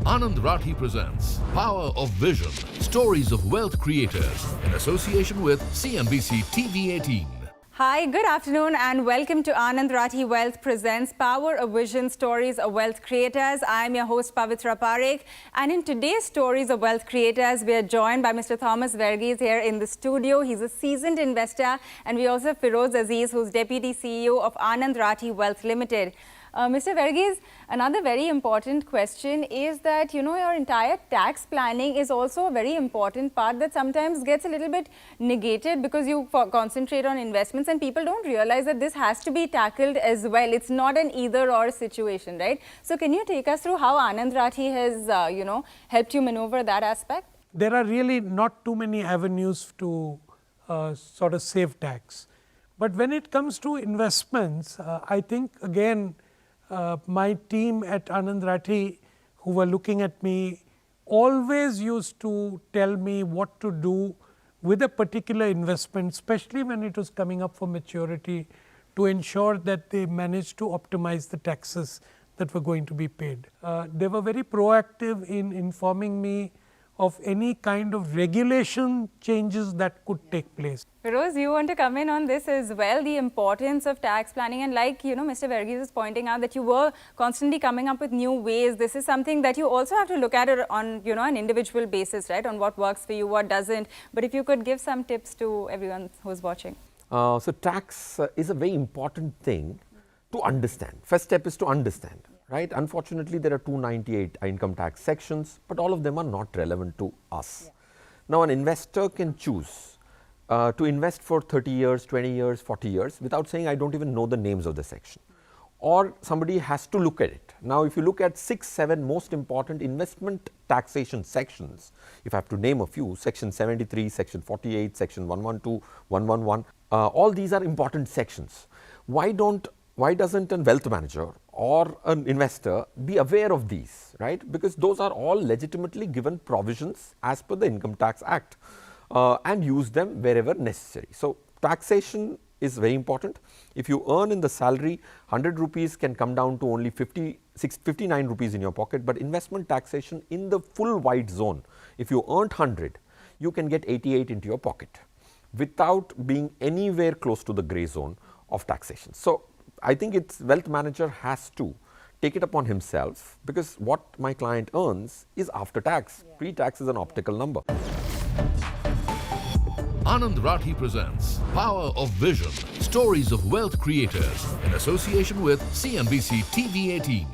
Anand Rathi presents Power of Vision, Stories of Wealth Creators in association with CNBC TV18. Hi, good afternoon and welcome to Anand Rathi Wealth presents Power of Vision, Stories of Wealth Creators. I'm your host Pavitra Parekh, and in today's Stories of Wealth Creators, we are joined by Mr. Thomas Varghese here in the studio. He's a seasoned investor, and we also have Feroze Azeez, who's Deputy CEO of Anand Rathi Wealth Limited. Mr. Varghese, another very important question is that, your entire tax planning is also a very important part that sometimes gets a little bit negated because you concentrate on investments and people don't realize that this has to be tackled as well. It's not an either-or situation, right? So can you take us through how Anand Rathi has, helped you maneuver that aspect? There are really not too many avenues to sort of save tax. But when it comes to investments, I think again, my team at Anand Rathi, who were looking at me, always used to tell me what to do with a particular investment, especially when it was coming up for maturity, to ensure that they managed to optimize the taxes that were going to be paid. They were very proactive in informing me of any kind of regulation changes that could take place. Feroze, you want to come in on this as well, the importance of tax planning, and like, Mr. Varghese is pointing out that you were constantly coming up with new ways. This is something that you also have to look at it on, an individual basis, right, on what works for you, what doesn't. But if you could give some tips to everyone who's watching. So tax is a very important thing to understand. First step is to understand. Right? Unfortunately, there are 298 income tax sections, but all of them are not relevant to us. Yeah. Now, an investor can choose to invest for 30 years, 20 years, 40 years without saying, I don't even know the names of the section. Or somebody has to look at it. Now, if you look at 6, 7 most important investment taxation sections, if I have to name a few, section 73, section 48, section 112, 111, all these are important sections. Why doesn't a wealth manager or an investor be aware of these, right? Because those are all legitimately given provisions as per the Income Tax Act and use them wherever necessary. So, taxation is very important. If you earn in the salary, 100 rupees can come down to only 59 rupees in your pocket, but investment taxation in the full white zone, if you earned 100, you can get 88 into your pocket without being anywhere close to the grey zone of taxation. So, I think its wealth manager has to take it upon himself, because what my client earns is after tax. Yeah. Pre-tax is an optical number. Anand Rathi presents Power of Vision, Stories of Wealth Creators in association with CNBC TV18.